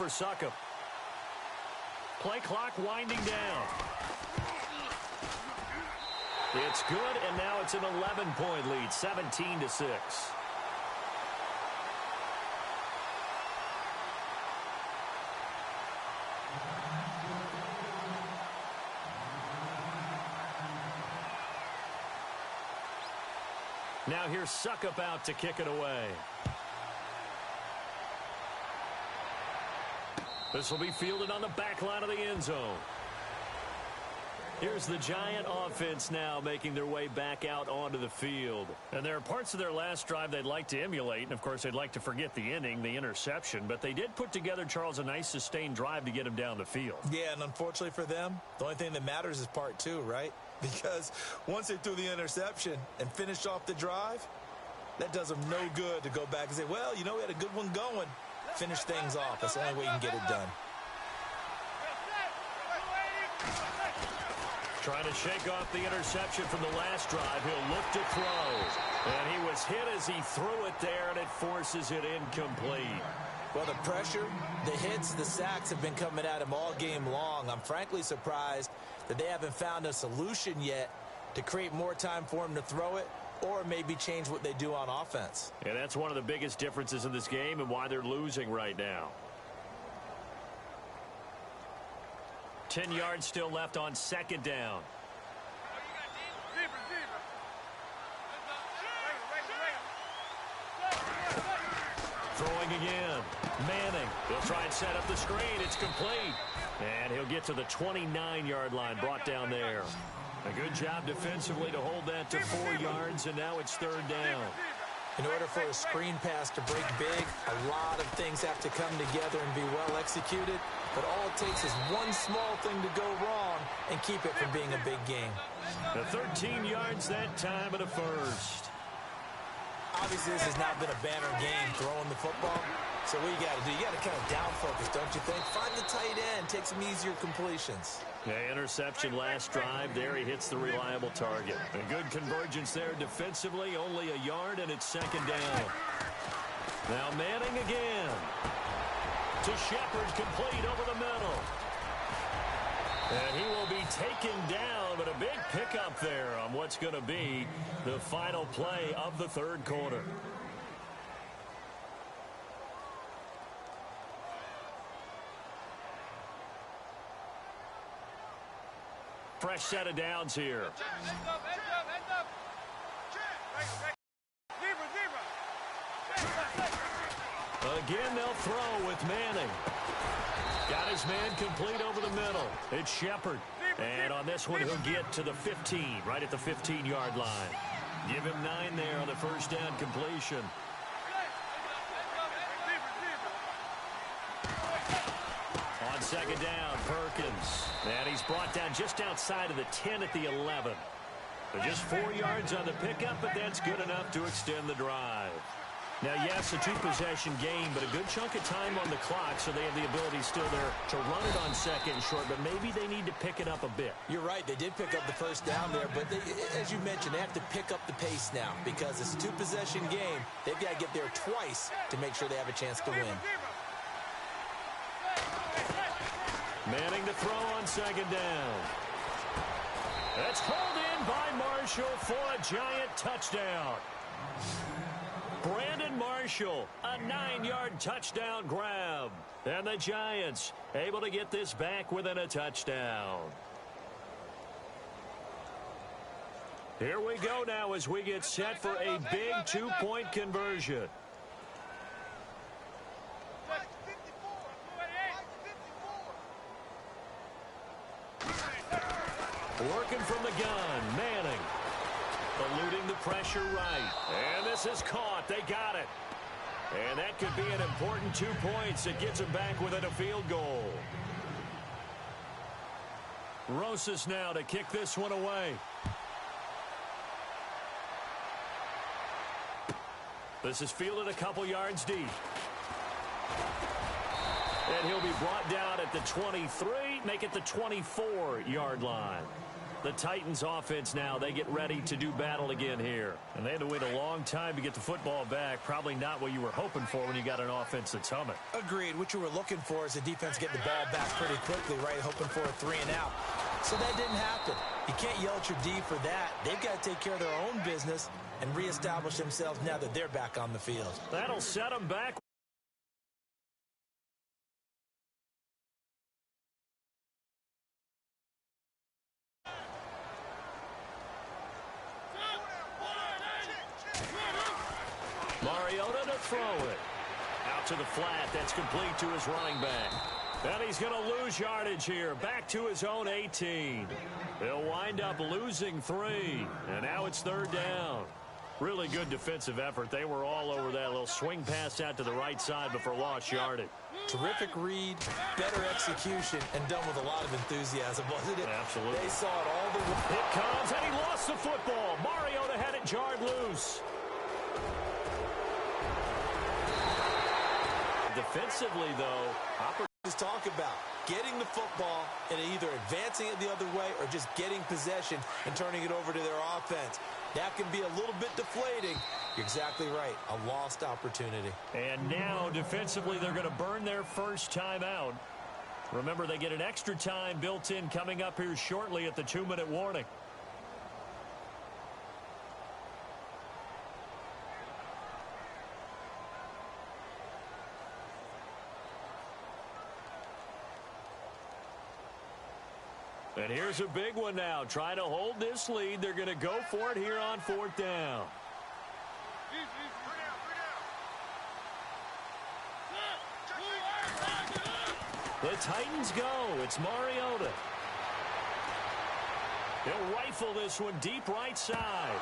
for Suckup. Play clock winding down. It's good, and now it's an 11-point lead, 17-6. Now here's Suckup out to kick it away. This will be fielded on the back line of the end zone. Here's the Giant offense now making their way back out onto the field. And there are parts of their last drive they'd like to emulate. And, of course, they'd like to forget the inning, the interception. But they did put together, Charles, a nice sustained drive to get him down the field. Yeah, and unfortunately for them, the only thing that matters is part two, right? Because once they threw the interception and finished off the drive, that does them no good to go back and say, well, you know, we had a good one going. Finish things off. That's the only way you can get it done. Trying to shake off the interception from the last drive. He'll look to throw. And he was hit as he threw it there, and it forces it incomplete. Well, the pressure, the hits, the sacks have been coming at him all game long. I'm frankly surprised that they haven't found a solution yet to create more time for him to throw it, or maybe change what they do on offense. And that's one of the biggest differences in this game and why they're losing right now. 10 yards still left on second down. Throwing again. Manning. He'll try and set up the screen. It's complete. And he'll get to the 29-yard line, brought down there. A good job defensively to hold that to 4 yards, and now it's third down. In order for a screen pass to break big, a lot of things have to come together and be well executed. But all it takes is one small thing to go wrong and keep it from being a big game. The 13 yards that time and a first. Obviously, this has not been a banner game throwing the football. So what you got to do, you got to kind of down focus, don't you think? Find the tight end, take some easier completions. Yeah, interception last drive. There he hits the reliable target. A good convergence there defensively. Only a yard, and it's second down. Now Manning again. To Shepard, complete over the middle. And he will be taken down, but a big pickup there on what's going to be the final play of the third quarter. Fresh set of downs here. Again, they'll throw with Manning. Got his man complete over the middle. It's Shepard. And on this one, he'll get to the 15, right at the 15-yard line. Give him 9 there on the first down completion. On second down, Perkins. And he's brought down just outside of the 10 at the 11. But just 4 yards on the pickup, but that's good enough to extend the drive. Now, yes, a two-possession game, but a good chunk of time on the clock, so they have the ability still there to run it on second and short, but maybe they need to pick it up a bit. You're right. They did pick up the first down there, but they, as you mentioned, they have to pick up the pace now because it's a two-possession game. They've got to get there twice to make sure they have a chance to win. Manning to throw on second down. That's hauled in by Marshall for a Giant touchdown. Brandon Marshall, a 9-yard touchdown grab. And the Giants able to get this back within a touchdown. Here we go now as we get set for a big two-point conversion. Working from the gun, Manning. Eluding the pressure right. And this is caught. They got it. And that could be an important 2 points. It gets them back within a field goal. Rosas now to kick this one away. This is fielded a couple yards deep. And he'll be brought down at the 23, make it the 24-yard line. The Titans offense now, they get ready to do battle again here. And they had to wait a long time to get the football back. Probably not what you were hoping for when you got an offense that's humming. Agreed. What you were looking for is the defense getting the ball back pretty quickly, right? Hoping for a 3 and out. So that didn't happen. You can't yell at your D for that. They've got to take care of their own business and reestablish themselves now that they're back on the field. That'll set them back. Mariota to throw it. Out to the flat. That's complete to his running back. And he's going to lose yardage here. Back to his own 18. They'll wind up losing 3. And now it's 3rd down. Really good defensive effort. They were all over that little swing pass out to the right side before lost yardage. Terrific read, better execution, and done with a lot of enthusiasm, wasn't it? Absolutely. They saw it all the way. It comes, and he lost the football. Mariota had it jarred loose. Defensively, though, opportunities talk about getting the football and either advancing it the other way or just getting possession and turning it over to their offense. That can be a little bit deflating. You're exactly right. A lost opportunity. And now, defensively, they're going to burn their first time out. Remember, they get an extra time built in coming up here shortly at the 2-minute warning. And here's a big one now. Trying to hold this lead. They're going to go for it here on 4th down. The Titans go. It's Mariota. He'll rifle this one deep right side.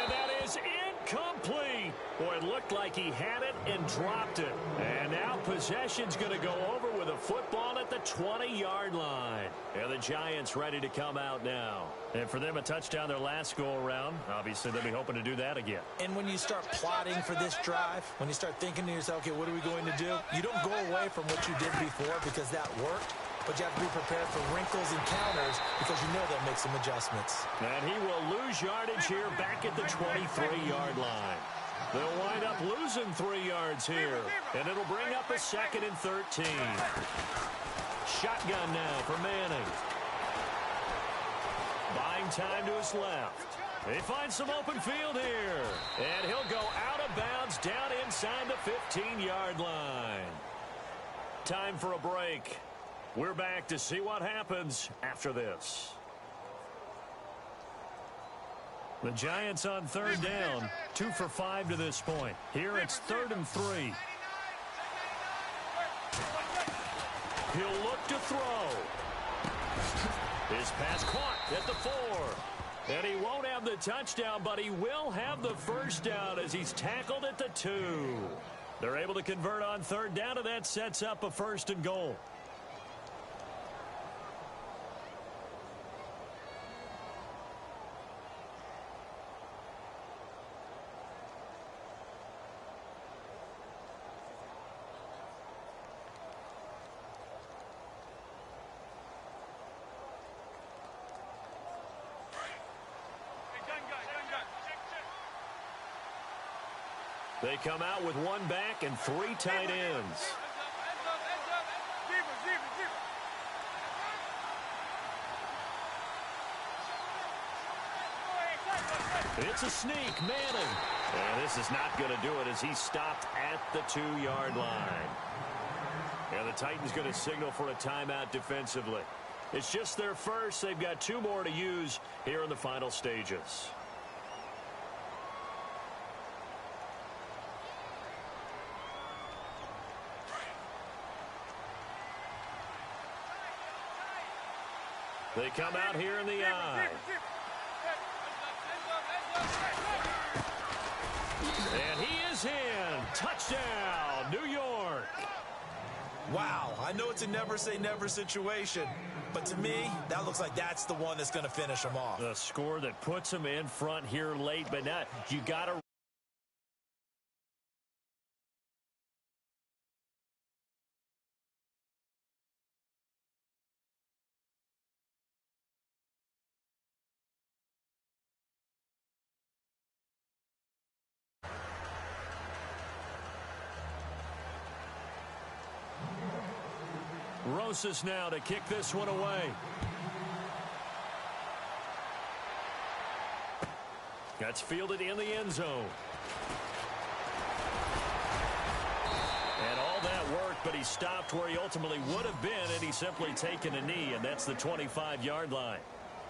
And that is incomplete. Boy, it looked like he had it and dropped it. And now possession's going to go over with a football at the 20-yard line. And the Giants ready to come out now. And for them, a touchdown their last go-around. Obviously, they'll be hoping to do that again. And when you start plotting for this drive, when you start thinking to yourself, okay, what are we going to do? You don't go away from what you did before because that worked. But you have to be prepared for wrinkles and counters because you know they'll make some adjustments. And he will lose yardage here back at the 23-yard line. They'll wind up losing 3 yards here. And it'll bring up a 2nd and 13. Shotgun now for Manning. Buying time to his left. They find some open field here. And he'll go out of bounds down inside the 15-yard line. Time for a break. We're back to see what happens after this. The Giants on 3rd down, 2 for 5 to this point. Here it's 3rd and 3. He'll look to throw. His pass caught at the 4. And he won't have the touchdown, but he will have the first down as he's tackled at the 2. They're able to convert on 3rd down, and that sets up a 1st and goal. They come out with 1 back and 3 tight ends. It's a sneak, Manning. And this is not going to do it as he stopped at the 2-yard line. And the Titans going to signal for a timeout defensively. It's just their first. They've got 2 more to use here in the final stages. They come out here in the I. And he is in. Touchdown, New York. Wow, I know it's a never-say-never situation, but to me, that looks like that's the one that's going to finish them off. The score that puts them in front here late, but not, you got to Rosas now to kick this one away. That's fielded in the end zone. And all that work, but he stopped where he ultimately would have been had he simply taken a knee, and that's the 25-yard line.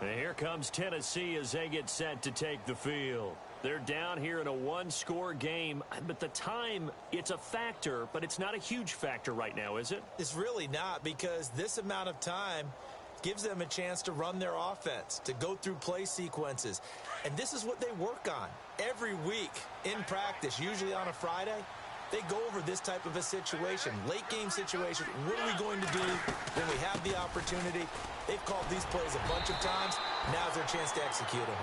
And here comes Tennessee as they get set to take the field. They're down here in a one-score game, but the time, it's a factor, but it's not a huge factor right now, is it? It's really not, because this amount of time gives them a chance to run their offense, to go through play sequences. And this is what they work on every week in practice, usually on a Friday. They go over this type of a situation, late-game situation. What are we going to do when we have the opportunity? They've called these plays a bunch of times. Now's their chance to execute them.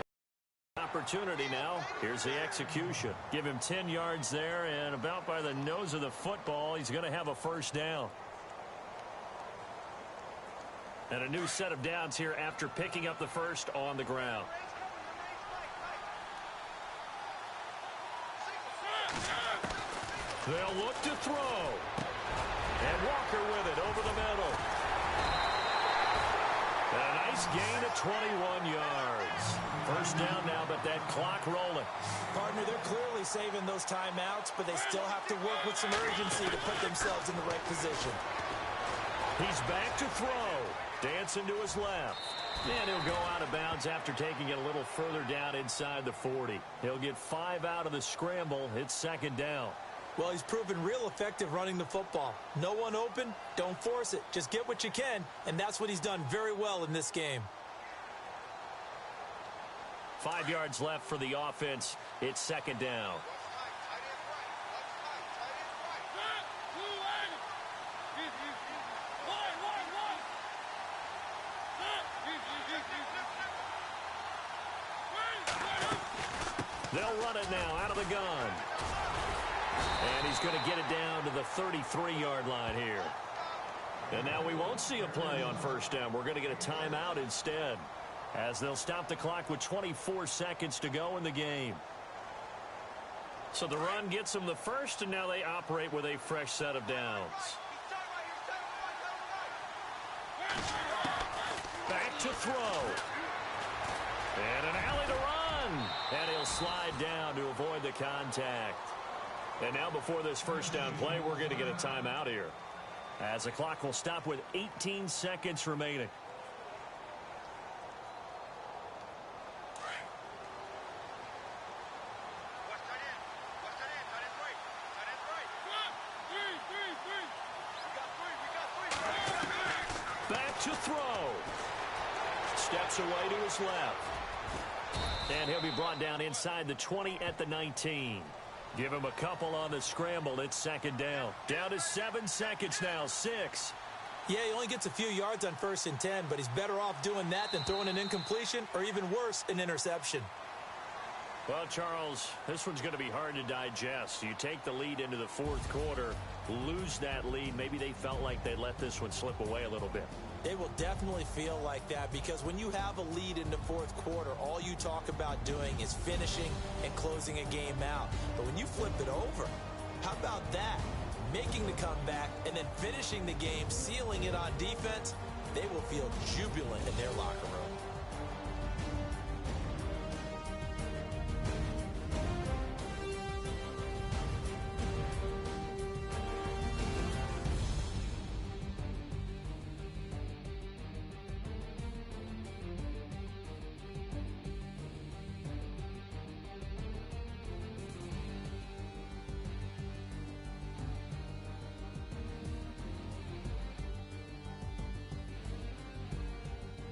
Opportunity now. Here's the execution. Give him 10 yards there, and about by the nose of the football, he's going to have a first down. And a new set of downs here after picking up the first on the ground. They'll look to throw. And Walker with it over the middle. And a nice gain of 21 yards. First down now, but that clock rolling. Partner, they're clearly saving those timeouts, but they still have to work with some urgency to put themselves in the right position. He's back to throw. Dancing to his left. And he'll go out of bounds after taking it a little further down inside the 40. He'll get 5 out of the scramble. It's second down. Well, he's proven real effective running the football. No one open, don't force it. Just get what you can, and that's what he's done very well in this game. 5 yards left for the offense. It's second down. They'll run it now out of the gun. And he's going to get it down to the 33-yard line here. And now we won't see a play on first down. We're going to get a timeout instead, as they'll stop the clock with 24 seconds to go in the game. So the run gets them the first, and now they operate with a fresh set of downs. Back to throw. And an alley to run. And he'll slide down to avoid the contact. And now before this first down play, we're going to get a timeout here, as the clock will stop with 18 seconds remaining. Back to throw. Steps away to his left. And he'll be brought down inside the 20 at the 19. Give him a couple on the scramble. It's second down. Down to 7 seconds now. 6. Yeah, he only gets a few yards on 1st and 10, but he's better off doing that than throwing an incompletion or even worse, an interception. Well, Charles, this one's going to be hard to digest. You take the lead into the fourth quarter, lose that lead. Maybe they felt like they let this one slip away a little bit. They will definitely feel like that, because when you have a lead in the fourth quarter, all you talk about doing is finishing and closing a game out. But when you flip it over, how about that? Making the comeback and then finishing the game, sealing it on defense, they will feel jubilant in their locker room.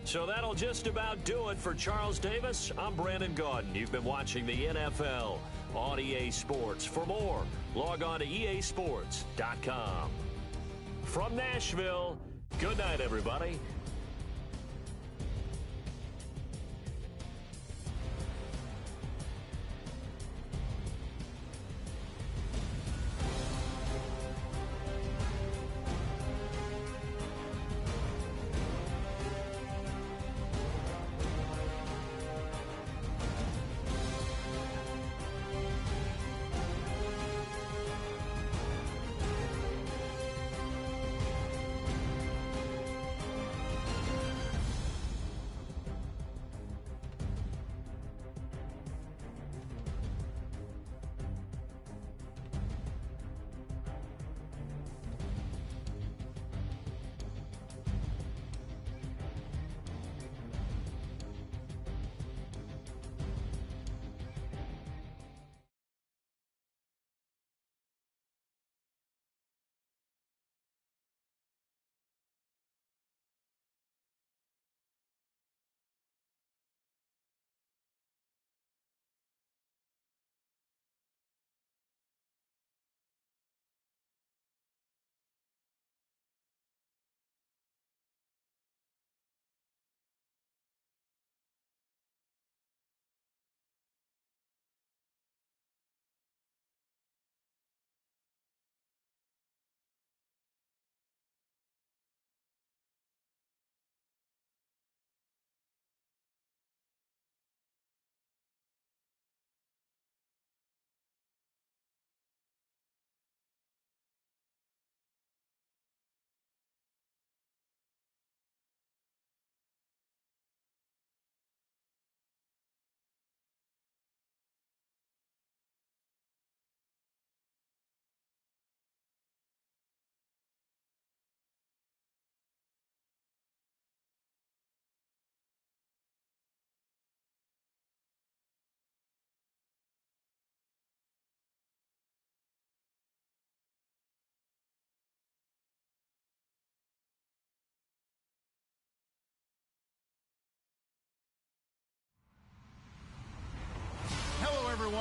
So that'll just about do it for Charles Davis. I'm Brandon Gaudin. You've been watching the NFL on EA Sports. For more, log on to easports.com. From Nashville, good night, everybody.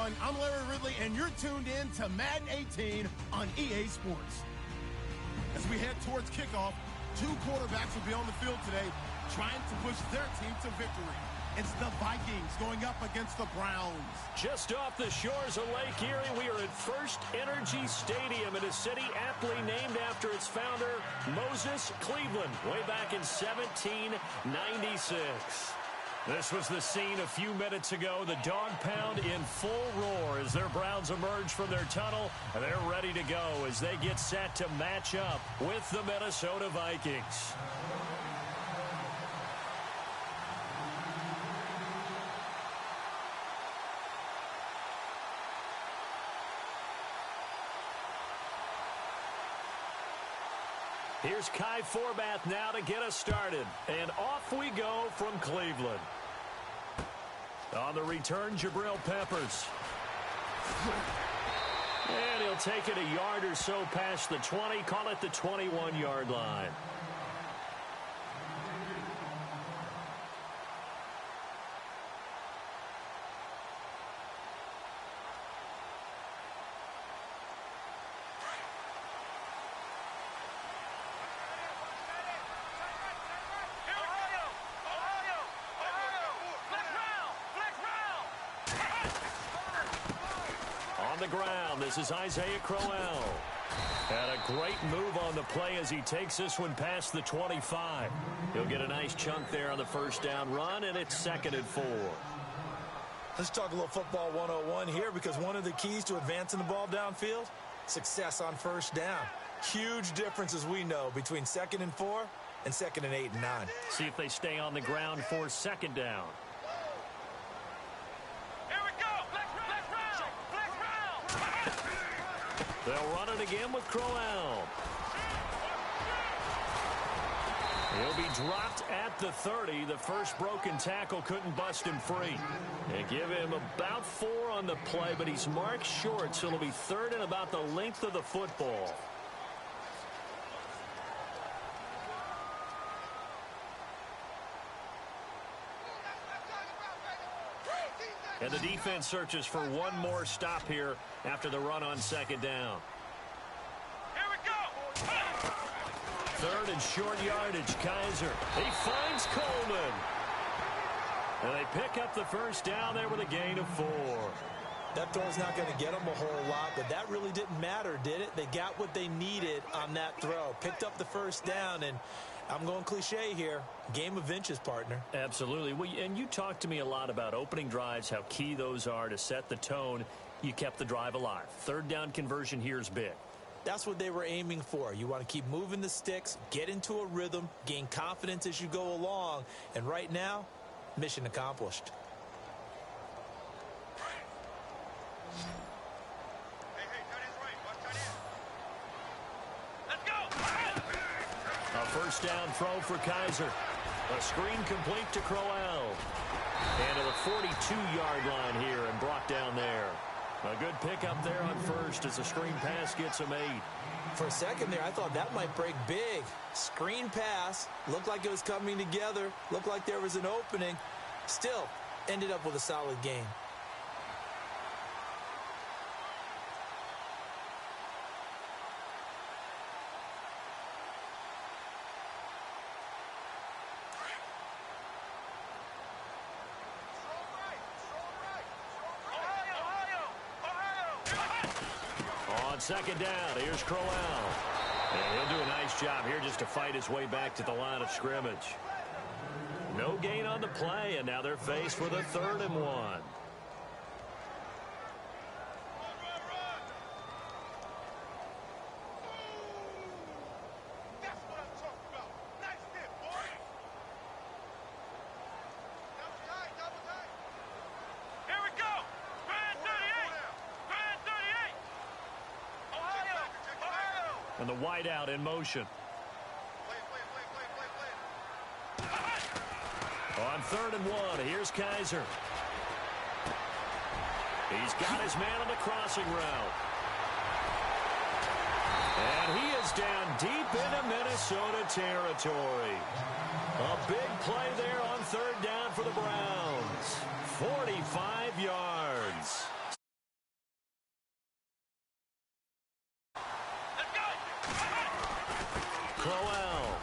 everyone. I'm Larry Ridley, and you're tuned in to Madden 18 on EA Sports. As we head towards kickoff, two quarterbacks will be on the field today trying to push their team to victory. It's the Vikings going up against the Browns. Just off the shores of Lake Erie, we are at First Energy Stadium in a city aptly named after its founder, Moses Cleveland, way back in 1796. This was the scene a few minutes ago. The dog pound in full roar as their Browns emerge from their tunnel. And they're ready to go as they get set to match up with the Minnesota Vikings. Here's Kai Forbath now to get us started. And off we go from Cleveland. On the return, Jabril Peppers. And he'll take it a yard or so past the 20. Call it the 21-yard line. On the ground, this is Isaiah Crowell. And a great move on the play as he takes this one past the 25. He'll get a nice chunk there on the first down run, and it's 2nd and 4. Let's talk a little football 101 here, because one of the keys to advancing the ball downfield, success on first down. Huge difference, as we know, between 2nd and 4 and 2nd and 8 and 9. See if they stay on the ground for 2nd down. They'll run it again with Crowell. He'll be dropped at the 30. The first broken tackle couldn't bust him free. They give him about 4 on the play, but he's marked short, so it'll be 3rd and about the length of the football. And the defense searches for one more stop here after the run on 2nd down. Here we go. 3rd and short yardage, Kaiser. He finds Coleman. And they pick up the first down there with a gain of 4. That throw's not going to get them a whole lot, but that really didn't matter, did it? They got what they needed on that throw. Picked up the first down, and I'm going cliche here. Game of inches, partner. Absolutely. Well, and you talked to me a lot about opening drives, how key those are to set the tone. You kept the drive alive. 3rd down conversion here is big. That's what they were aiming for. You want to keep moving the sticks, get into a rhythm, gain confidence as you go along. And right now, mission accomplished. A first down throw for Kaiser. A screen complete to Crowell. And to the 42-yard line here and brought down there. A good pickup there on first as the screen pass gets him 8. For a second there, I thought that might break big. Screen pass. Looked like it was coming together. Looked like there was an opening. Still, ended up with a solid gain. On 2nd down, here's Crowell. And he'll do a nice job here just to fight his way back to the line of scrimmage. No gain on the play, and now they're faced with a 3rd and 1. And the wideout in motion. On 3rd and 1, here's Kaiser. He's got his man on the crossing route. And he is down deep into Minnesota territory. A big play there on 3rd down for the Browns. 45 yards.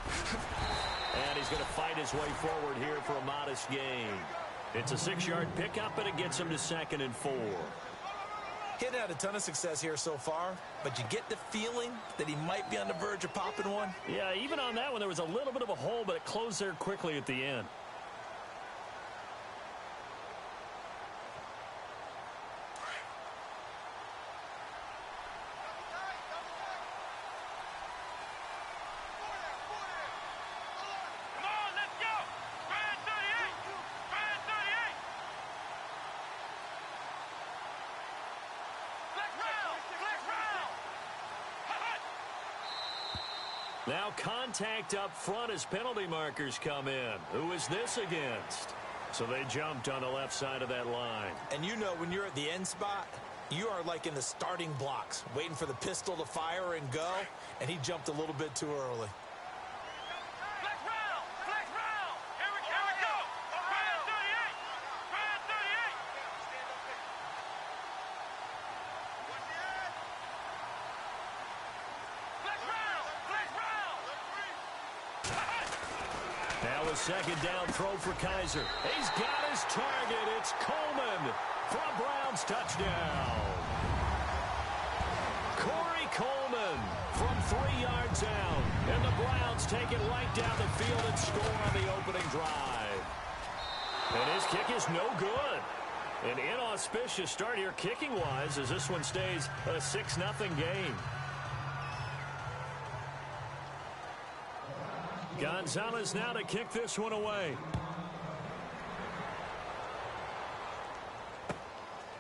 And he's going to fight his way forward here for a modest gain. It's a 6-yard pickup, and it gets him to 2nd and 4. He'd had a ton of success here so far, but you get the feeling that he might be on the verge of popping one. Yeah, even on that one, there was a little bit of a hole, but it closed there quickly at the end. Now contact up front as penalty markers come in. Who is this against? So they jumped on the left side of that line. And you know when you're at the end spot, you are like in the starting blocks, waiting for the pistol to fire and go, and he jumped a little bit too early. Now a second down throw for Kaiser. He's got his target. It's Coleman for a Browns touchdown. Corey Coleman from 3 yards out. And the Browns take it right down the field and score on the opening drive. And his kick is no good. An inauspicious start here kicking-wise as this one stays a 6-0 game. Gonzalez now to kick this one away.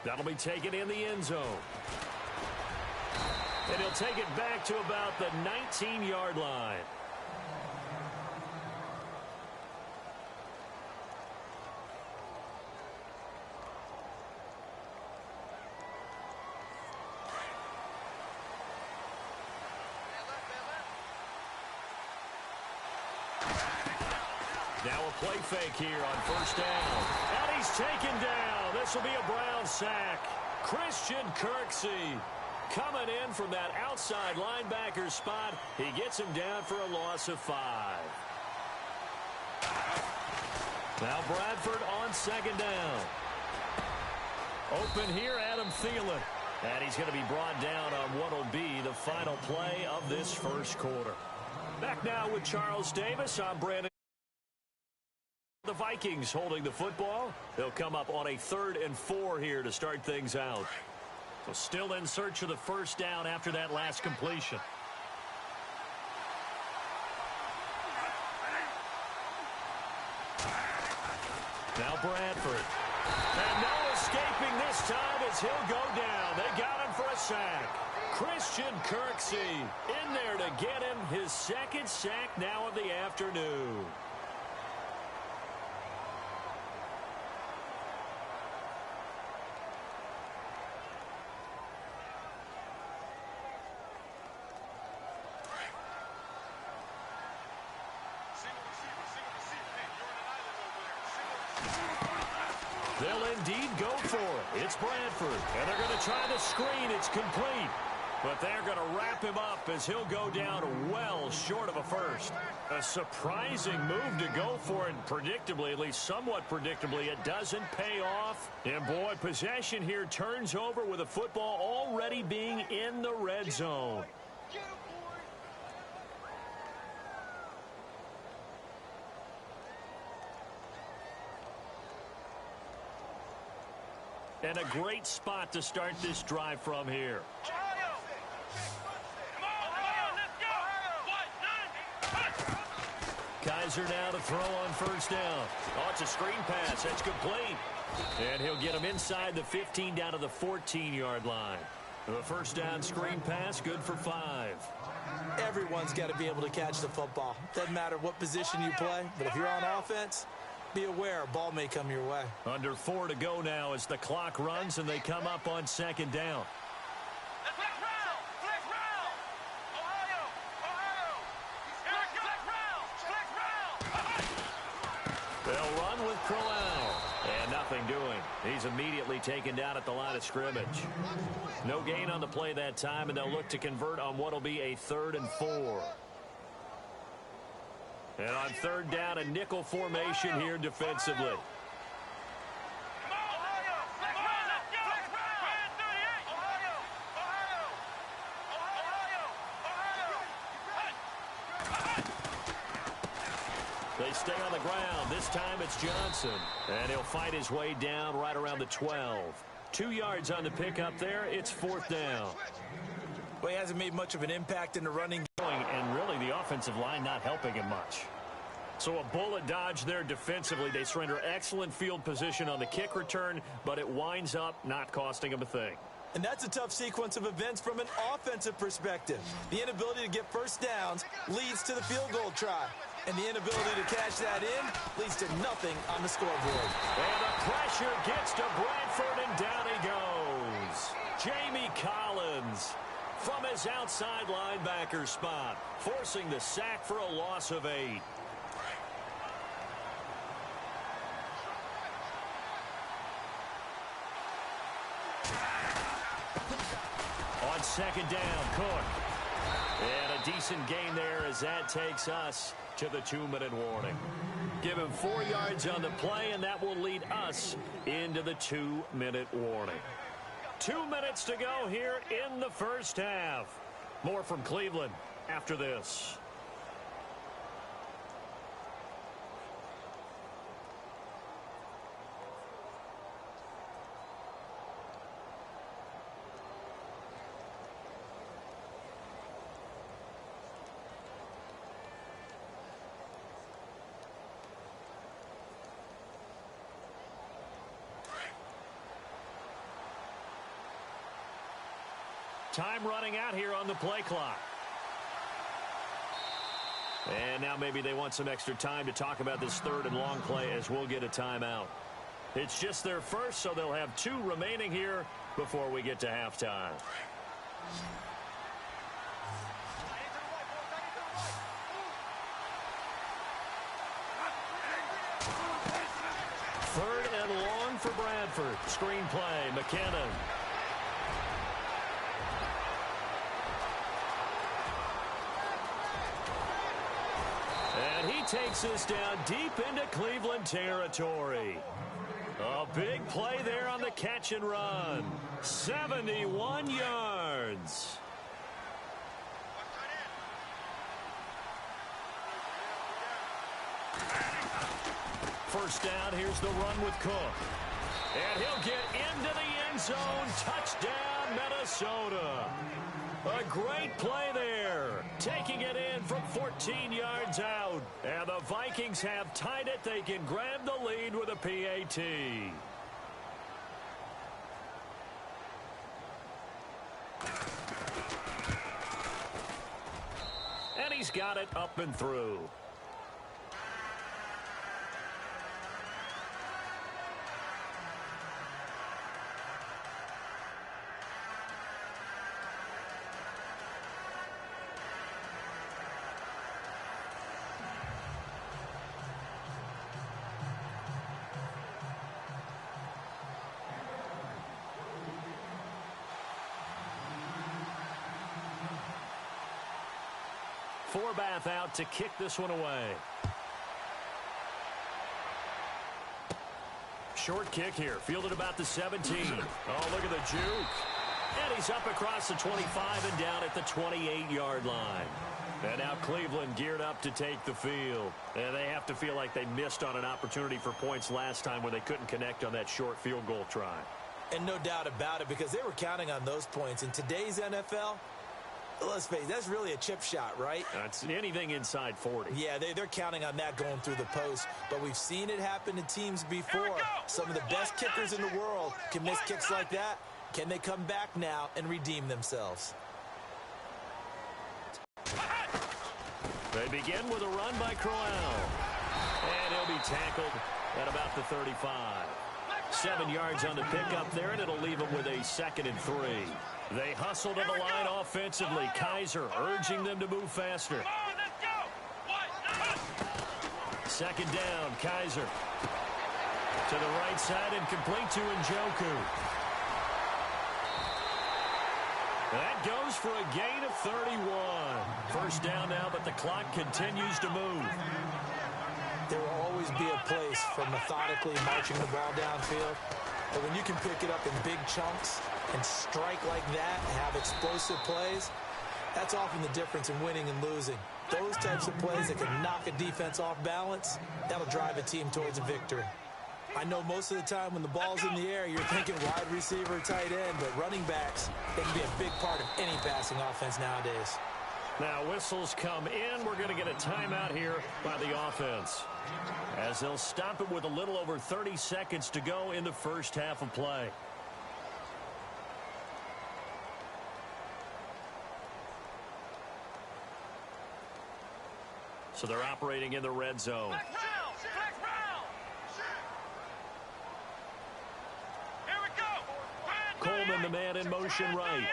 That'll be taken in the end zone. And he'll take it back to about the 19-yard line. Now a play fake here on first down. And he's taken down. This will be a Brown sack. Christian Kirksey coming in from that outside linebacker spot. He gets him down for a loss of 5. Now Bradford on second down. Open here, Adam Thielen. And he's going to be brought down on what will be the final play of this first quarter. Back now with Charles Davis. I'm Brandon. The Vikings holding the football. They'll come up on a 3rd and 4 here to start things out. So still in search of the first down after that last completion. Now Bradford. And no escaping this time as he'll go down. They got him for a sack. Christian Kirksey in there to get him his 2nd sack now of the afternoon. They'll indeed go for it. It's Bradford, and they're going to try the screen. It's complete. But they're going to wrap him up as he'll go down well short of a first. A surprising move to go for it. Predictably, at least somewhat predictably, it doesn't pay off. And, boy, possession here turns over with the football already being in the red zone. And a great spot to start this drive from here. Kaiser now to throw on first down. Oh, it's a screen pass. That's complete. And he'll get him inside the 15 down to the 14-yard line. The first down screen pass, good for 5. Everyone's got to be able to catch the football. Doesn't matter what position you play, but if you're on offense, be aware a ball may come your way. Under 4 to go now as the clock runs and they come up on second down. They'll run with Crowell. And nothing doing. He's immediately taken down at the line of scrimmage. No gain on the play that time, and they'll look to convert on what will be a 3rd and 4. And on third down, a nickel formation here defensively. They stay on the ground. This time it's Johnson. And he'll fight his way down right around the 12. 2 yards on the pickup there. It's fourth down. Well, he hasn't made much of an impact in the running game. And really the offensive line not helping him much. So a bullet dodge there defensively. They surrender excellent field position on the kick return, but it winds up not costing them a thing. And that's a tough sequence of events from an offensive perspective. The inability to get first downs leads to the field goal try. And the inability to cash that in leads to nothing on the scoreboard. And the pressure gets to Bradford, and down he goes. Jamie Collins from his outside linebacker spot, forcing the sack for a loss of 8. On second down, Cook. And a decent gain there as that takes us to the 2-minute warning. Give him 4 yards on the play, and that will lead us into the 2-minute warning. 2 minutes to go here in the first half. More from Cleveland after this. Time running out here on the play clock. And now maybe they want some extra time to talk about this third and long play as we'll get a timeout. It's just their first, so they'll have 2 remaining here before we get to halftime. Third and long for Bradford. Screen play, McKinnon. And he takes us down deep into Cleveland territory. A big play there on the catch and run. 71 yards. First down, here's the run with Cook. And he'll get into the end zone. Touchdown, Minnesota. A great play there. Taking it in from 14 yards out. And the Vikings have tied it. They can grab the lead with a PAT. And he's got it up and through. Forbath out to kick this one away. Short kick here, fielded about the 17. Oh, look at the juke. And he's up across the 25 and down at the 28-yard line. And now Cleveland geared up to take the field. And they have to feel like they missed on an opportunity for points last time when they couldn't connect on that short field goal try. And no doubt about it, because they were counting on those points. In today's NFL, let's face it, that's really a chip shot, right? That's anything inside 40. Yeah, they're counting on that going through the post. But we've seen it happen to teams before. Some of the best kickers in the world can miss kicks like that. Can they come back now and redeem themselves? They begin with a run by Crowell. And he'll be tackled at about the 35. 7 yards on the pickup there, and it'll leave him with a 2nd and 3. They hustle to the line offensively. Kaiser urging them to move faster. Second down, Kaiser. To the right side and complete to Njoku. That goes for a gain of 31. First down now, but the clock continues to move. be a place for methodically marching the ball downfield. But when you can pick it up in big chunks and strike like that and have explosive plays, that's often the difference in winning and losing. Those types of plays that can knock a defense off balance, that'll drive a team towards a victory. I know most of the time when the ball's in the air, you're thinking wide receiver, tight end, but running backs, they can be a big part of any passing offense nowadays. Now whistles come in. We're going to get a timeout here by the offense, as they'll stop it with a little over 30 seconds to go in the first half of play. So they're operating in the red zone. Coleman, the man in motion right.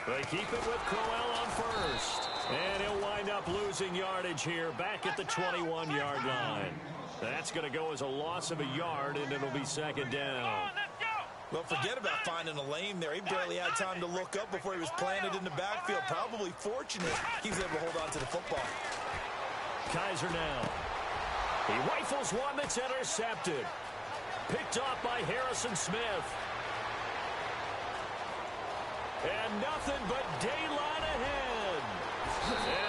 They keep it with Crowell on first. And he'll wind up losing yardage here back at the 21-yard line. That's going to go as a loss of a yard, and it'll be second down. Well, forget about finding a lane there. He barely had time to look up before he was planted in the backfield. Probably fortunate he was able to hold on to the football. Kaiser now. He rifles one that's intercepted. Picked off by Harrison Smith. And nothing but daylight ahead.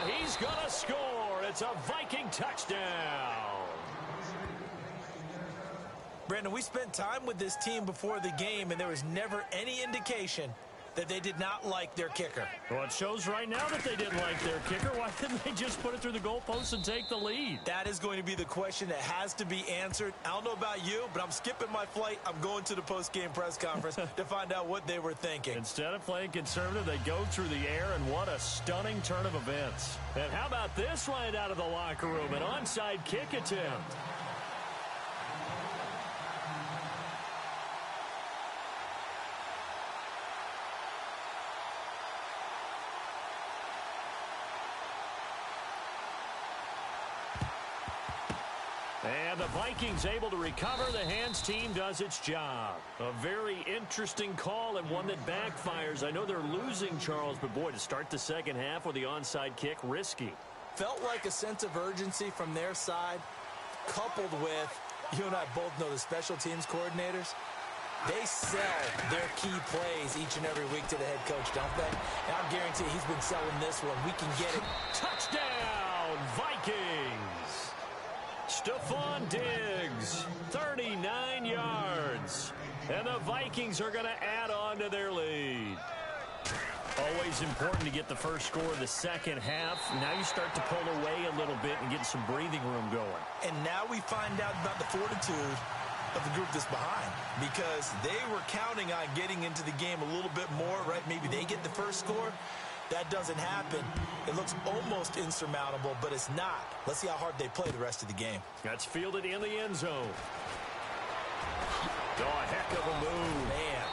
And he's going to score. It's a Viking touchdown. Brandon, we spent time with this team before the game, and there was never any indication that they did not like their kicker. Well, it shows right now that they didn't like their kicker. Why didn't they just put it through the goalpost and take the lead? That is going to be the question that has to be answered. I don't know about you, but I'm skipping my flight. I'm going to the post-game press conference to find out what they were thinking. Instead of playing conservative, they go through the air, and what a stunning turn of events. And how about this right out of the locker room? An onside kick attempt. And the Vikings able to recover. The hands team does its job. A very interesting call and one that backfires. I know they're losing, Charles, but boy, to start the second half with the onside kick, risky. Felt like a sense of urgency from their side, coupled with, you and I both know the special teams coordinators. They sell their key plays each and every week to the head coach, don't they? And I guarantee he's been selling this one. We can get it. Touchdown, Vikings! Stephon Diggs, 39 yards. And the Vikings are going to add on to their lead. Always important to get the first score of the second half. Now you start to pull away a little bit and get some breathing room going. And now we find out about the fortitude of the group that's behind, because they were counting on getting into the game a little bit more, right? Maybe they get the first score. That doesn't happen. It looks almost insurmountable, but it's not. Let's see how hard they play the rest of the game. That's fielded in the end zone. Oh, a heck of a move. Man.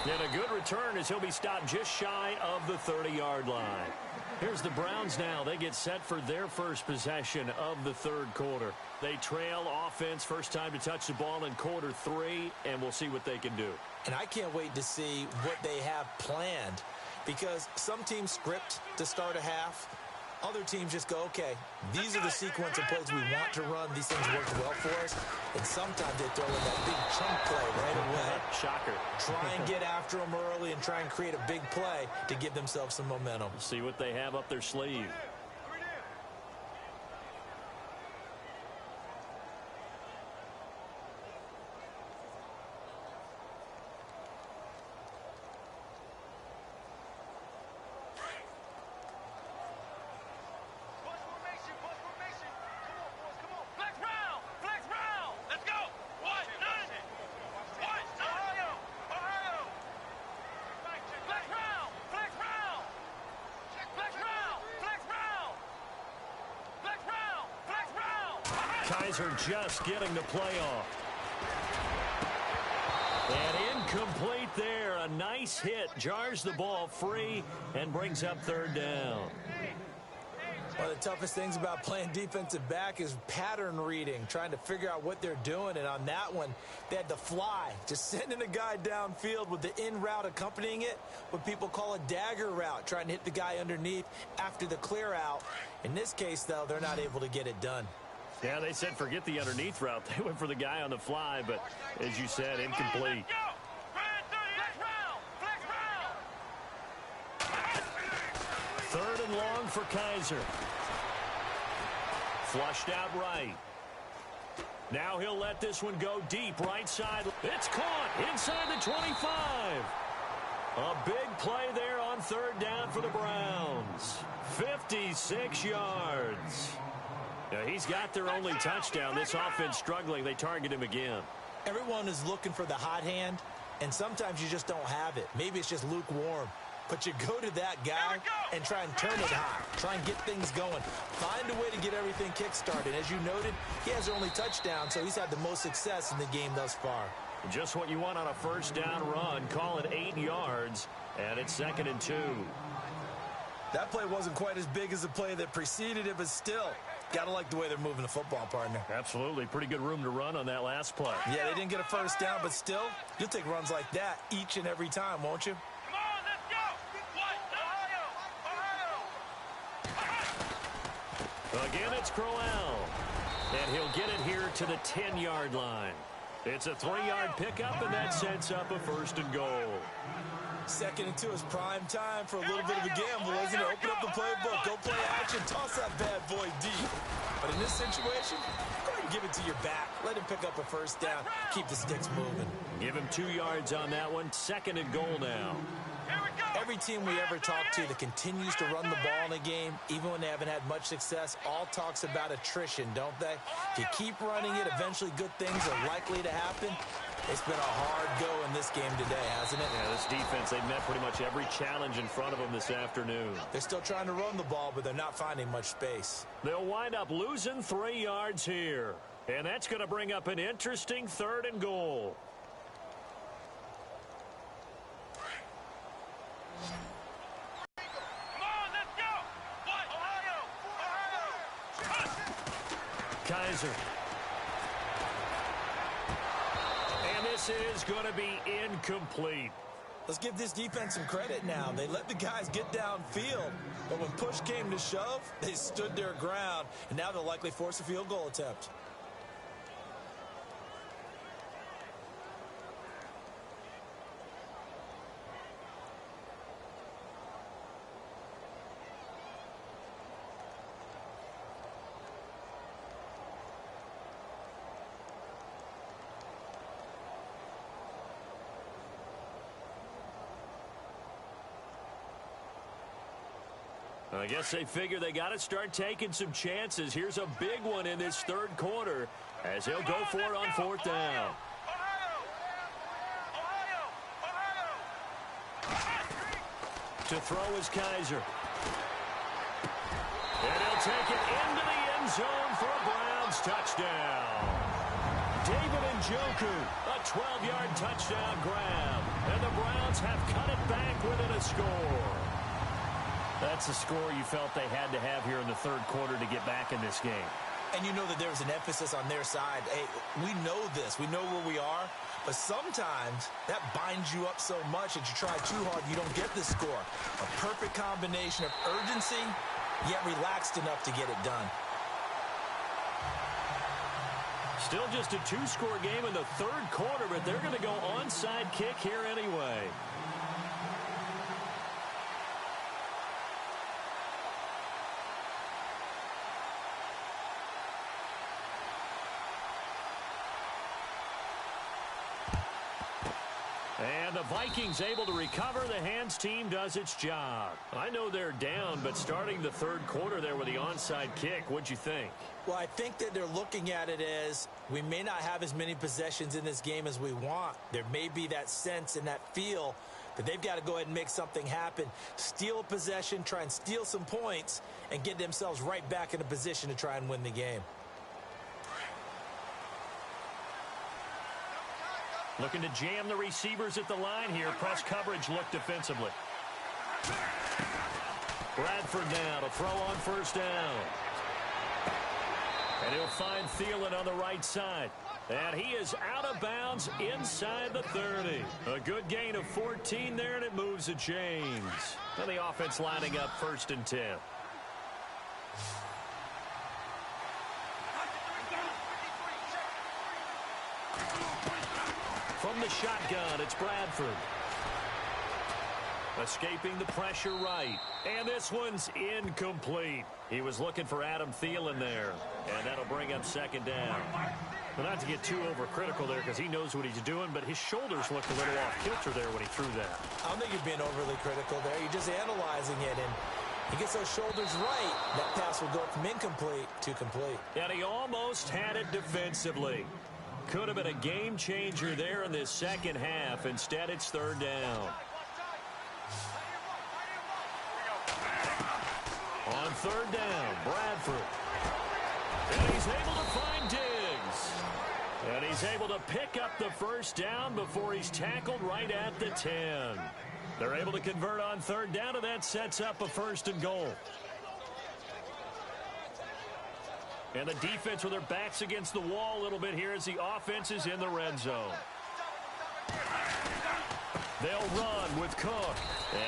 And a good return as he'll be stopped just shy of the 30-yard line. Here's the Browns now. They get set for their first possession of the third quarter. They trail offense, first time to touch the ball in quarter three, and we'll see what they can do. And I can't wait to see what they have planned, because some teams script to start a half. Other teams just go, okay, these are the sequence of plays we want to run. These things work well for us. And sometimes they throw in that big chunk play right away. Shocker. Try and get after them early and try and create a big play to give themselves some momentum. See what they have up their sleeve. Kaiser just getting the play off. And incomplete there. A nice hit. Jars the ball free and brings up third down. Well, One of the toughest things about playing defensive back is pattern reading, trying to figure out what they're doing. And on that one, they had to fly, just sending a guy downfield with the in route accompanying it, what people call a dagger route, trying to hit the guy underneath after the clear out. In this case, though, they're not able to get it done. Yeah, they said forget the underneath route. They went for the guy on the fly, but as you said, incomplete. Third and long for Kaiser. Flushed out right. Now he'll let this one go deep right side. It's caught inside the 25. A big play there on third down for the Browns. 56 yards. Now he's got their only touchdown. This offense struggling. They target him again. Everyone is looking for the hot hand, and sometimes you just don't have it. Maybe it's just lukewarm. But you go to that guy and try and turn it hot. Try and get things going. Find a way to get everything kick-started. As you noted, he has their only touchdown, so he's had the most success in the game thus far. Just what you want on a first down run. Call it 8 yards, and it's 2nd and 2. That play wasn't quite as big as the play that preceded it, but still, got to like the way they're moving the football, partner. Absolutely. Pretty good room to run on that last play. Yeah, they didn't get a first down, but still, you'll take runs like that each and every time, won't you? Again, it's Crowell. And he'll get it here to the 10-yard line. It's a 3-yard pickup, and that sets up a 1st and goal. 2nd and 2 is prime time for a little bit of a gamble, isn't it? Open up the playbook, go play action, toss that bad boy deep. But in this situation, go ahead and give it to your back. Let him pick up a first down, keep the sticks moving. Give him 2 yards on that one. 2nd and goal now. Every team we ever talk to that continues to run the ball in a game, even when they haven't had much success, all talks about attrition, don't they? If you keep running it, eventually good things are likely to happen. It's been a hard go in this game today, hasn't it? Yeah, this defense, they've met pretty much every challenge in front of them this afternoon. They're still trying to run the ball, but they're not finding much space. They'll wind up losing 3 yards here. And that's going to bring up an interesting 3rd and goal. Kaiser. And this is going to be incomplete. Let's give this defense some credit now. They let the guys get downfield, but when push came to shove, they stood their ground, and now they'll likely force a field goal attempt. I guess they figure they got to start taking some chances. Here's a big one in this 3rd quarter as he'll go for it on 4th down. To throw is Kaiser. And he'll take it into the end zone for a Browns touchdown. David Njoku, a 12-yard touchdown grab. And the Browns have cut it back within a score. That's a score you felt they had to have here in the 3rd quarter to get back in this game. And you know that there was an emphasis on their side. Hey, we know this. We know where we are. But sometimes that binds you up so much that you try too hard, you don't get the score. A perfect combination of urgency, yet relaxed enough to get it done. Still just a 2-score game in the 3rd quarter, but they're going to go onside kick here anyway. And the Vikings able to recover. The hands team does its job. I know they're down, but starting the 3rd quarter there with the onside kick, what'd you think? Well, I think that they're looking at it as we may not have as many possessions in this game as we want. There may be that sense and that feel that they've got to go ahead and make something happen. Steal a possession, try and steal some points, and get themselves right back in a position to try and win the game. Looking to jam the receivers at the line here. Press coverage look defensively. Bradford now to throw on first down. And he'll find Thielen on the right side. And he is out of bounds inside the 30. A good gain of 14 there, and it moves the chains. And the offense lining up 1st and 10. From the shotgun, it's Bradford. Escaping the pressure right. And this one's incomplete. He was looking for Adam Thielen there. And that'll bring up 2nd down. But not to get too overcritical there because he knows what he's doing, but his shoulders looked a little off kilter there when he threw that. I don't think you're being overly critical there. You're just analyzing it, and he gets those shoulders right. That pass will go from incomplete to complete. And he almost had it defensively. Could have been a game changer there in this second half. Instead, it's 3rd down. On 3rd down, Bradford. And he's able to find Diggs. And he's able to pick up the 1st down before he's tackled right at the 10. They're able to convert on 3rd down, and that sets up a 1st and goal. And the defense with their backs against the wall a little bit here as the offense is in the red zone. They'll run with Cook.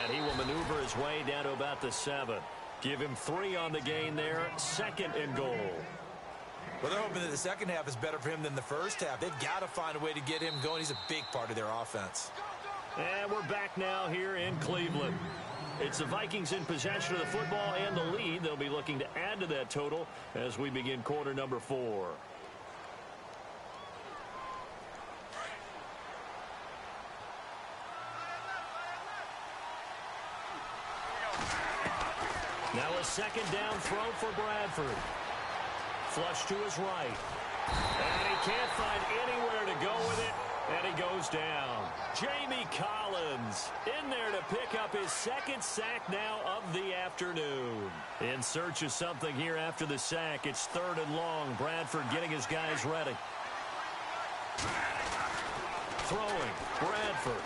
And he will maneuver his way down to about the 7. Give him 3 on the gain there. 2nd and goal. Well, they're hoping that the second half is better for him than the first half. They've got to find a way to get him going. He's a big part of their offense. And we're back now here in Cleveland. It's the Vikings in possession of the football and the lead. They'll be looking to add to that total as we begin quarter number 4. Now a 2nd down throw for Bradford. Flush to his right. And he can't find anywhere to go with it. And he goes down. Jamie Collins in there to pick up his 2nd sack now of the afternoon. In search of something here after the sack. It's 3rd and long. Bradford getting his guys ready. Throwing. Bradford.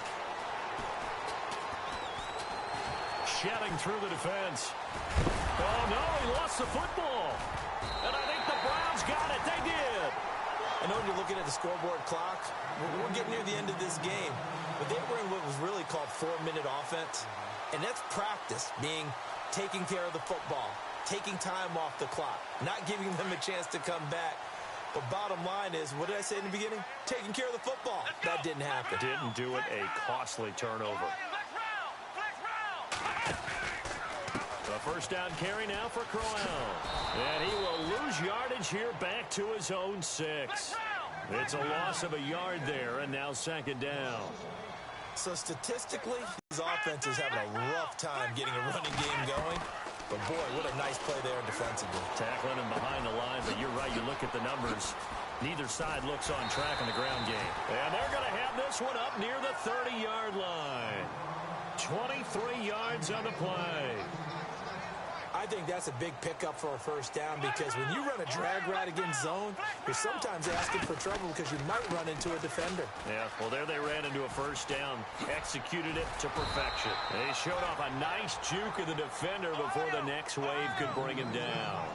Shedding through the defense. Oh, no, he lost the football. And I think the Browns got it. They did. I know you're looking at the scoreboard clock. We're getting near the end of this game. But they were in what was really called 4-minute offense. And that's practice, being taking care of the football, taking time off the clock, not giving them a chance to come back. But bottom line is, what did I say in the beginning? Taking care of the football. That didn't happen. Didn't do it. A costly turnover. The 1st down carry now for Crowell. And he will lose yardage here back to his own 6. It's a loss of a yard there, and now 2nd down. So statistically, his offense is having a rough time getting a running game going. But boy, what a nice play there defensively. Tackling him behind the line, but you're right, you look at the numbers. Neither side looks on track in the ground game. And they're going to have this one up near the 30-yard line. 23 yards on the play. I think that's a big pickup for a 1st down because when you run a drag route against zone, you're sometimes asking for trouble because you might run into a defender. Yeah, well, there they ran into a 1st down, executed it to perfection. They showed off a nice juke of the defender before the next wave could bring him down.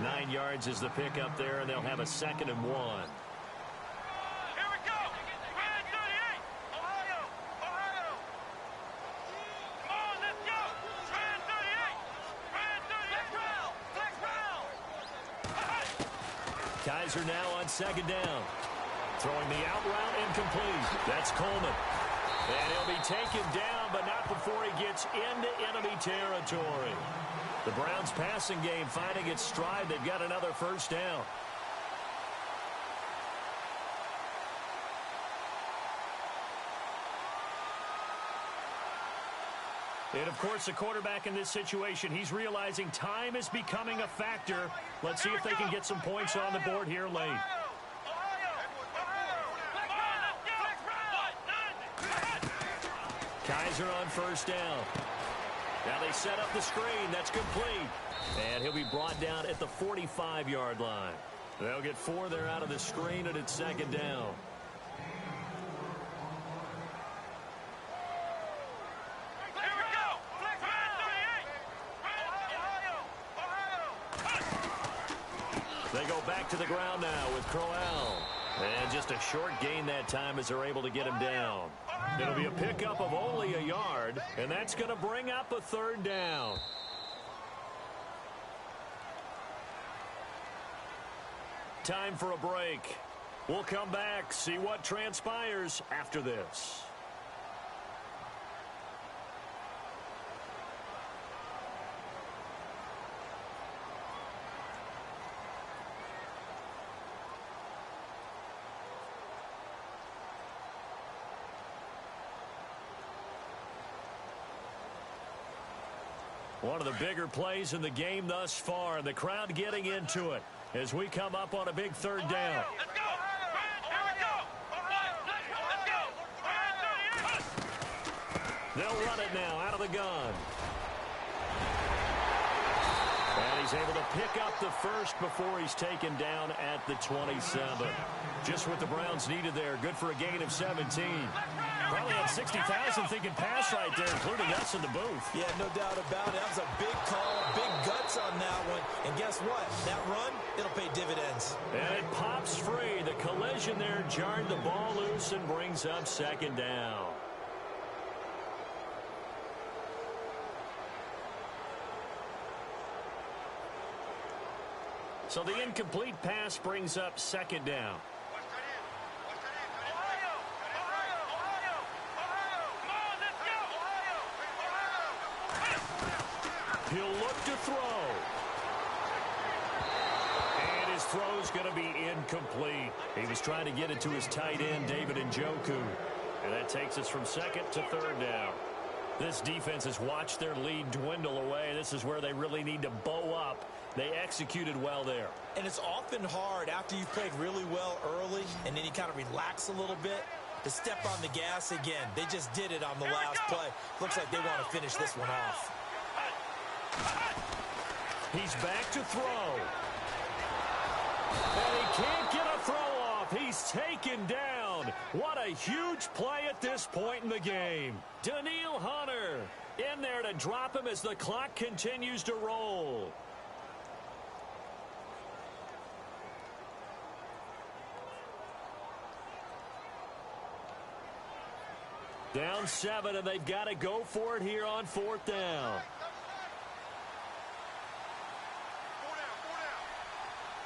9 yards is the pickup there, and they'll have a 2nd and 1. Kaiser now on 2nd down. Throwing the out route incomplete. That's Coleman. And he'll be taken down, but not before he gets into enemy territory. The Browns passing game finding its stride. They've got another 1st down. And, of course, the quarterback in this situation, he's realizing time is becoming a factor. Let's see if they can get some points on the board here late. Kaiser on 1st down. Now they set up the screen. That's complete. And he'll be brought down at the 45-yard line. They'll get 4 there out of the screen, and it's 2nd down. They go back to the ground now with Crowell. And just a short gain that time as they're able to get him down. It'll be a pickup of only a yard, and that's going to bring up a third down. Time for a break. We'll come back, see what transpires after this. One of the bigger plays in the game thus far, and the crowd getting into it as we come up on a big third down. Let's go! Here we go! They'll run it now out of the gun. And he's able to pick up the first before he's taken down at the 27. Just what the Browns needed there. Good for a gain of 17. Probably had 60,000 thinking pass right there, including us in the booth. Yeah, no doubt about it. That was a big call, big guts on that one. And guess what? That run, it'll pay dividends. And it pops free. The collision there jarred the ball loose and brings up second down. So the incomplete pass brings up second down. He'll look to throw. And his throw's going to be incomplete. He was trying to get it to his tight end, David Njoku. And that takes us from second to third down. This defense has watched their lead dwindle away. This is where they really need to bow up. They executed well there. And it's often hard after you've played really well early and then you kind of relax a little bit to step on the gas again. They just did it on the last play. Looks like they want to finish this one off. He's back to throw. And he can't get a throw off. He's taken down. What a huge play at this point in the game. Daniil Hunter in there to drop him as the clock continues to roll. Down 7, and they've got to go for it here on fourth down.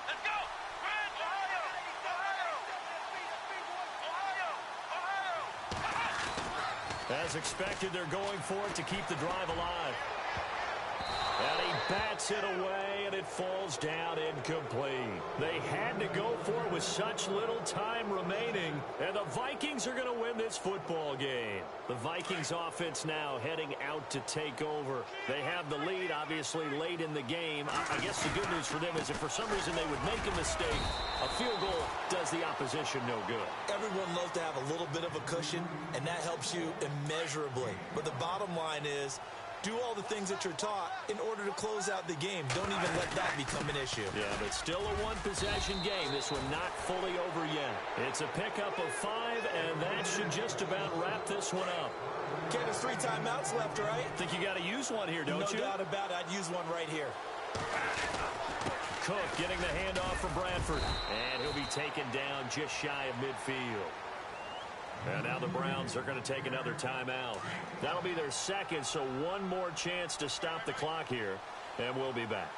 Let's go! Ohio! As expected, they're going for it to keep the drive alive. And he bats it away, and it falls down incomplete. They had to go for it with such little time remaining, and the Vikings are going to win this football game. The Vikings offense now heading out to take over. They have the lead, obviously, late in the game. I guess the good news for them is if for some reason they would make a mistake, a field goal does the opposition no good. Everyone loves to have a little bit of a cushion, and that helps you immeasurably. But the bottom line is, do all the things that you're taught in order to close out the game. Don't even let that become an issue. Yeah, but still a one-possession game. This one not fully over yet. It's a pickup of 5, and that should just about wrap this one up. Okay, there's 3 timeouts left, right? Think you got to use one here, don't you? No doubt about it. I'd use one right here. Cook getting the handoff from Bradford. And he'll be taken down just shy of midfield. And now the Browns are going to take another timeout. That'll be their second, so one more chance to stop the clock here, and we'll be back.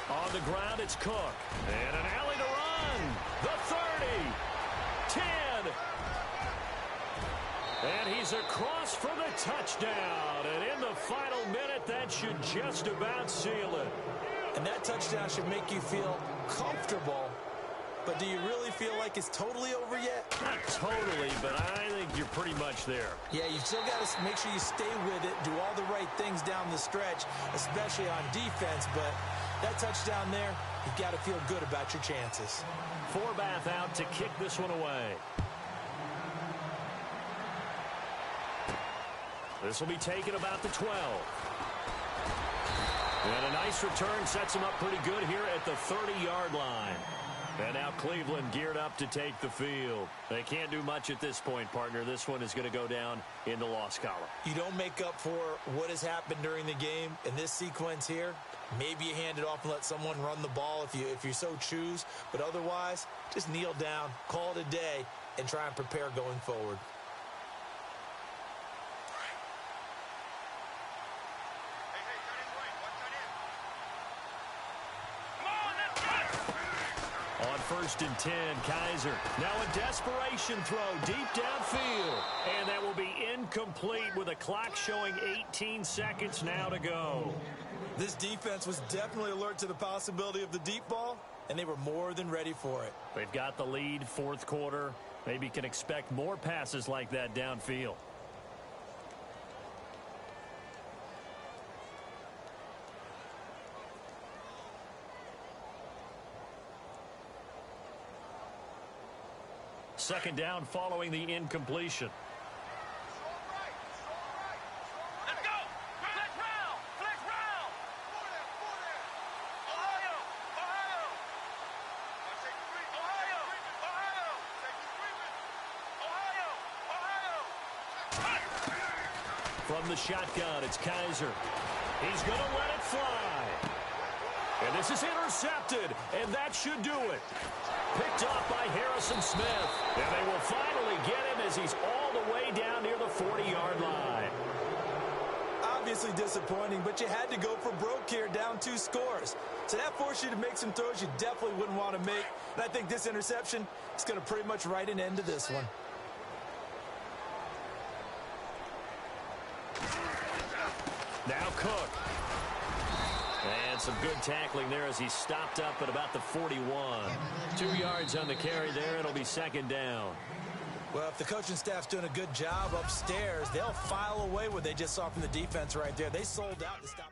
On the ground, it's Cook. And an alley to run. The 30. 10. And he's across for the touchdown. And in the final minute, that should just about seal it. And that touchdown should make you feel comfortable. But do you really feel like it's totally over yet? Not totally, but I think you're pretty much there. Yeah, you've still got to make sure you stay with it, do all the right things down the stretch, especially on defense. But that touchdown there, you've got to feel good about your chances. Forbath out to kick this one away. This will be taken about the 12. And a nice return sets him up pretty good here at the 30-yard line. And now Cleveland geared up to take the field. They can't do much at this point, partner. This one is going to go down in the loss column. You don't make up for what has happened during the game in this sequence here. Maybe you hand it off and let someone run the ball if you so choose. But otherwise, just kneel down, call it a day, and try and prepare going forward. On 1st and 10, Kaiser. Now a desperation throw deep downfield. And that will be incomplete with a clock showing 18 seconds now to go. This defense was definitely alert to the possibility of the deep ball, and they were more than ready for it. They've got the lead, 4th quarter. Maybe can expect more passes like that downfield. Second down following the incompletion. Let's go! Flex round! Flex round! Ohio! Ohio! Ohio! Ohio! Ohio! From the shotgun, it's Kaiser. He's going to let it fly. And this is intercepted, and that should do it. Picked off by Harrison Smith. And they will finally get him as he's all the way down near the 40-yard line. Obviously disappointing, but you had to go for broke here, down 2 scores. So that forced you to make some throws you definitely wouldn't want to make. And I think this interception is going to pretty much write an end to this one. Now Cook. And some good tackling there as he stopped up at about the 41. 2 yards on the carry there. It'll be 2nd down. Well, if the coaching staff's doing a good job upstairs, they'll file away what they just saw from the defense right there. They sold out to stop.